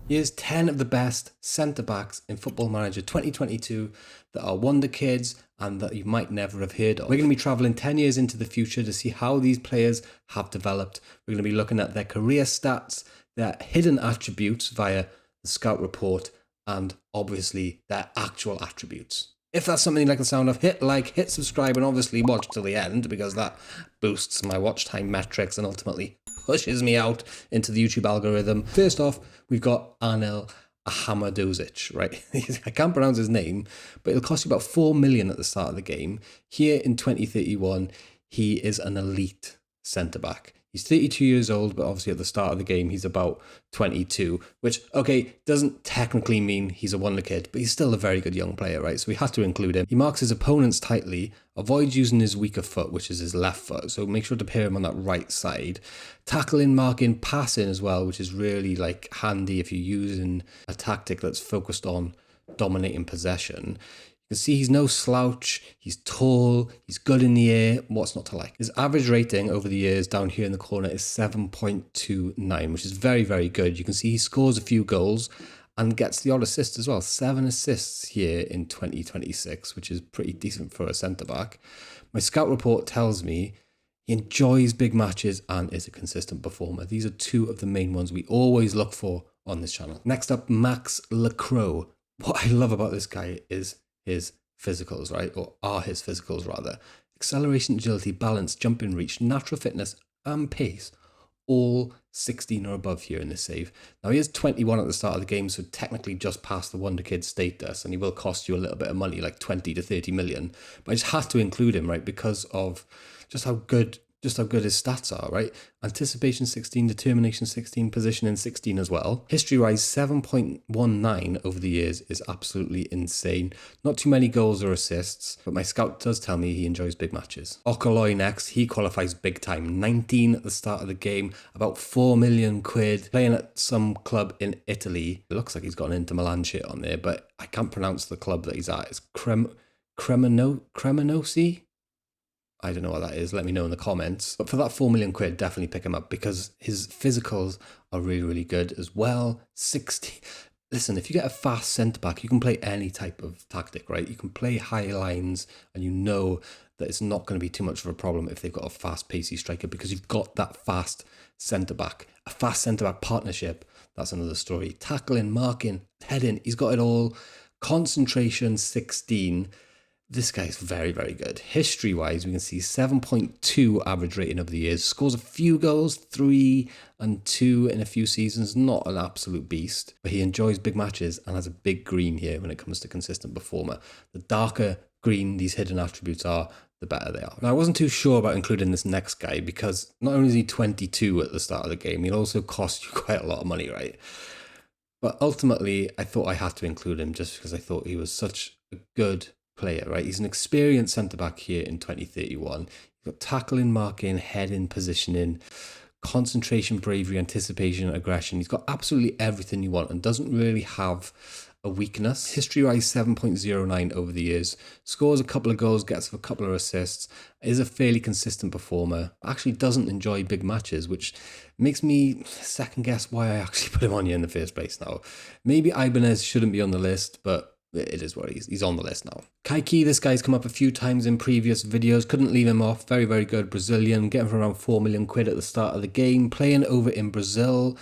Here's 10 of the best centre-backs in Football Manager 2022 that are wonder kids and that you might never have heard of. We're going to be travelling 10 years into the future to see how these players have developed. We're going to be looking at their career stats, their hidden attributes via the scout report, and obviously their actual attributes. If that's something you like the sound of, hit like, hit subscribe, and obviously watch till the end because that boosts my watch time metrics and ultimately pushes me out into the YouTube algorithm. First off, we've got Anil Ahamadozic, right? I can't pronounce his name, but it'll cost you about 4 million at the start of the game. Here in 2031, he is an elite centre-back. He's 32 years old, but obviously at the start of the game, he's about 22, which, okay, doesn't technically mean he's a wonder kid, but he's still a very good young player, right? So we had to include him. He marks his opponents tightly, avoids using his weaker foot, which is his left foot, so make sure to pair him on that right side. Tackling, marking, passing as well, which is really like handy if you're using a tactic that's focused on dominating possession. You can see he's no slouch, he's tall, he's good in the air, what's not to like? His average rating over the years down here in the corner is 7.29, which is very, very good. You can see he scores a few goals and gets the odd assist as well. 7 assists here in 2026, which is pretty decent for a centre-back. My scout report tells me he enjoys big matches and is a consistent performer. These are two of the main ones we always look for on this channel. Next up, Max Lacroix. What I love about this guy is his physicals, right? Or are his physicals rather. Acceleration, agility, balance, jumping reach, natural fitness and pace. All 16 or above here in this save. Now he is 21 at the start of the game, so technically just past the wonder kid status, and he will cost you a little bit of money, like 20 to 30 million. But I just had to include him, right? Because of just how good his stats are, right? Anticipation 16, determination 16, positioning 16 as well. History-wise, 7.19 over the years is absolutely insane. Not too many goals or assists, but my scout does tell me he enjoys big matches. Okoloi next, he qualifies big time. 19 at the start of the game, about 4 million quid, playing at some club in Italy. It looks like he's got an Inter Milan shit on there, but I can't pronounce the club that he's at. It's Cremonese? I don't know what that is. Let me know in the comments. But for that 4 million quid, definitely pick him up because his physicals are really, really good as well. 60. Listen, if you get a fast centre-back, you can play any type of tactic, right? You can play high lines and you know that it's not going to be too much of a problem if they've got a fast, pacey striker because you've got that fast centre-back. A fast centre-back partnership, that's another story. Tackling, marking, heading, he's got it all. Concentration, 16. This guy is very, very good. History-wise, we can see 7.2 average rating over the years. Scores a few goals, 3 and 2 in a few seasons. Not an absolute beast, but he enjoys big matches and has a big green here when it comes to consistent performer. The darker green these hidden attributes are, the better they are. Now, I wasn't too sure about including this next guy because not only is he 22 at the start of the game, he'll also cost you quite a lot of money, right? But ultimately, I thought I had to include him just because I thought he was such a good player, right? He's an experienced centre-back here in 2031. He's got tackling, marking, heading, positioning, concentration, bravery, anticipation, aggression. He's got absolutely everything you want and doesn't really have a weakness. History-wise, 7.09 over the years. Scores a couple of goals, gets a couple of assists, is a fairly consistent performer. Actually doesn't enjoy big matches, which makes me second guess why I actually put him on here in the first place now. Maybe Ibanez shouldn't be on the list, but it is what he's on the list now. Kaiki, this guy's come up a few times in previous videos. Couldn't leave him off. Very, very good Brazilian. Getting for around 4 million quid at the start of the game. Playing over in Brazil.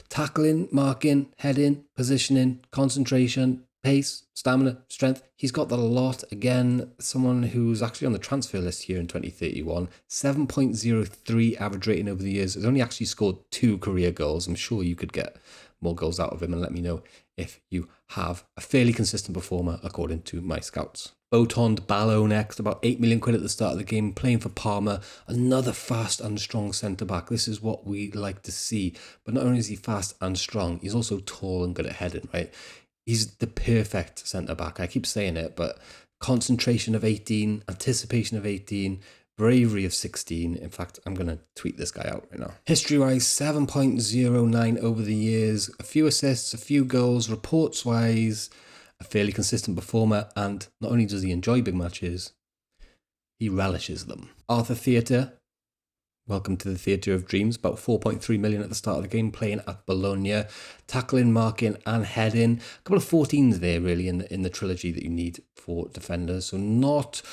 Tackling, marking, heading, positioning, concentration, pace, stamina, strength. He's got that a lot. Again, someone who's actually on the transfer list here in 2031. 7.03 average rating over the years. Has only actually scored 2 career goals. I'm sure you could get more goals out of him and let me know if you have a fairly consistent performer according to my scouts. Botond Ballo next, about 8 million quid at the start of the game, playing for Parma. Another fast and strong centre-back. This is what we like to see. But not only is he fast and strong, he's also tall and good at heading, right? He's the perfect centre-back. I keep saying it, but concentration of 18, anticipation of 18, bravery of 16. In fact, I'm going to tweet this guy out right now. History-wise, 7.09 over the years. A few assists, a few goals. Reports-wise, a fairly consistent performer. And not only does he enjoy big matches, he relishes them. Arthur Theatre, Welcome to the Theatre of Dreams. About 4.3 million at the start of the game, playing at Bologna. Tackling, marking and heading. A couple of 14s there really in the trilogy that you need for defenders. So not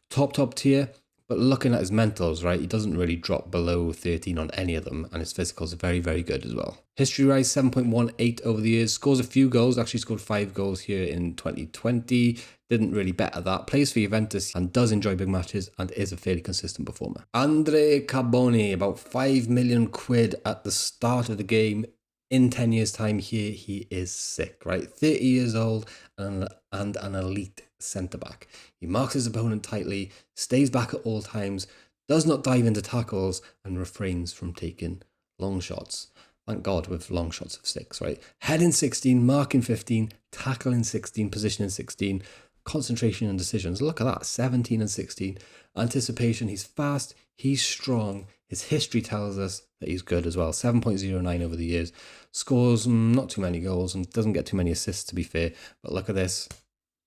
top tier, but looking at his mentals, right, he doesn't really drop below 13 on any of them, and his physicals are very, very good as well. History rise 7.18 over the years, scores a few goals, actually scored 5 goals here in 2020, didn't really bet at that, plays for Juventus and does enjoy big matches and is a fairly consistent performer. Andrei Caboni, about 5 million quid at the start of the game. In 10 years time here, he is sick, right? 30 years old and an elite centre-back. He marks his opponent tightly, stays back at all times, does not dive into tackles and refrains from taking long shots. Thank God with long shots of 6, right? Heading 16, marking 15, tackling 16, positioning 16, concentration and decisions. Look at that, 17 and 16. Anticipation, he's fast, he's strong. His history tells us that he's good as well. 7.09 over the years. Scores not too many goals and doesn't get too many assists to be fair. But look at this.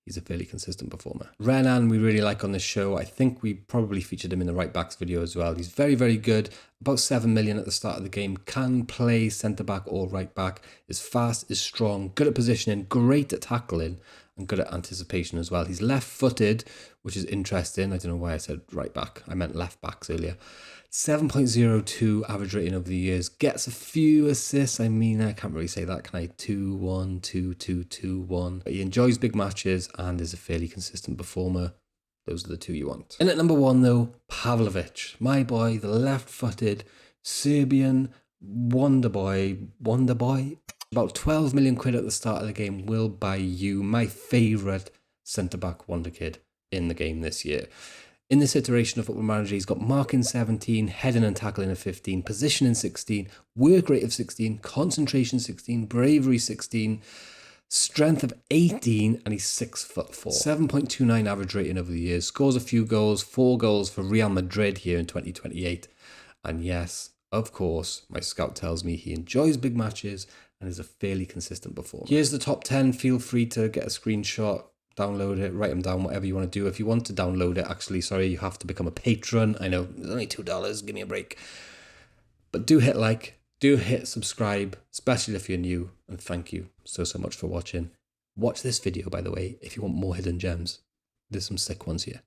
He's a fairly consistent performer. Renan, we really like on this show. I think we probably featured him in the right backs video as well. He's very, very good. About 7 million at the start of the game. Can play centre back or right back. Is fast, is strong, good at positioning, great at tackling, and good at anticipation as well. He's left-footed, which is interesting. I don't know why I said right back. I meant left backs earlier. 7.02 average rating over the years. Gets a few assists. I mean, I can't really say that, can I? 2-1, 2-2, 2-1. But he enjoys big matches and is a fairly consistent performer. Those are the two you want. In at number 1, though, Pavlovic. My boy, the left-footed Serbian wonder boy. About 12 million quid at the start of the game will buy you my favourite centre-back wonder kid in the game this year. In this iteration of Football Manager, he's got marking 17, heading and tackling of 15, positioning 16, work rate of 16, concentration 16, bravery 16, strength of 18, and he's 6'4". 7.29 average rating over the years, scores a few goals, 4 goals for Real Madrid here in 2028. And yes, of course, my scout tells me he enjoys big matches and is a fairly consistent performer. Here's the top 10. Feel free to get a screenshot, download it, write them down, whatever you want to do. If you want to download it, actually, sorry, you have to become a patron. I know, it's only $2, give me a break. But do hit like, do hit subscribe, especially if you're new, and thank you so much for watching. Watch this video, by the way, if you want more hidden gems. There's some sick ones here.